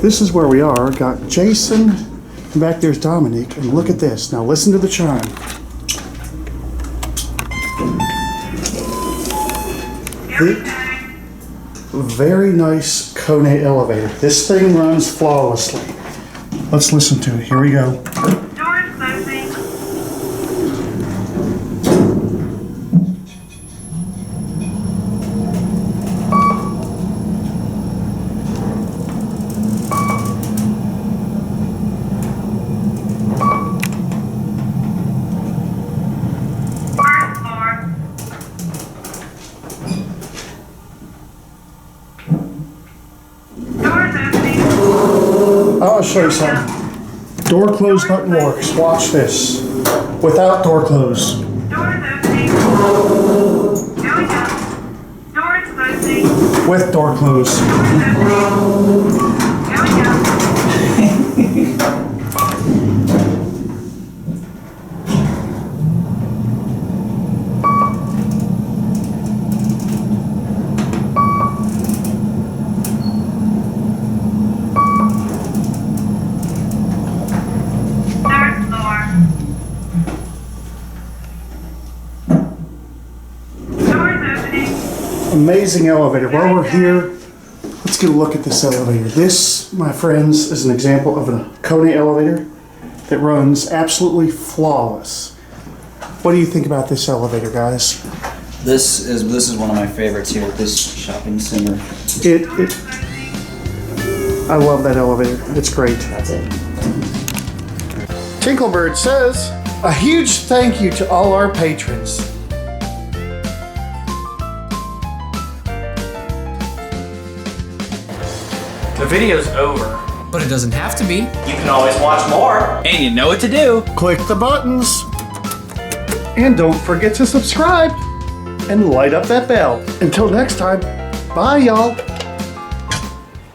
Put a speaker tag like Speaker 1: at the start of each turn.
Speaker 1: this is where we are. Got Jason, and back there's Dominic, and look at this. Now listen to the chime. Very nice Kone elevator. This thing runs flawlessly. Let's listen to it. Here we go.
Speaker 2: Doors closing. First floor. Doors opening.
Speaker 1: I'll show you something. Door close button works. Watch this. Without door close.
Speaker 2: Doors opening. Here we go. Doors closing.
Speaker 1: With door close.
Speaker 2: Doors opening. Here we go. Third floor. Doors opening.
Speaker 1: Amazing elevator. While we're here, let's get a look at this elevator. This, my friends, is an example of a Kone elevator that runs absolutely flawless. What do you think about this elevator, guys?
Speaker 3: This is one of my favorites here at this shopping center.
Speaker 1: I love that elevator. It's great.
Speaker 3: That's it.
Speaker 1: Tinklebird says, a huge thank you to all our patrons.
Speaker 4: The video's over.
Speaker 5: But it doesn't have to be.
Speaker 4: You can always watch more. And you know what to do.
Speaker 1: Click the buttons. And don't forget to subscribe and light up that bell. Until next time, bye y'all.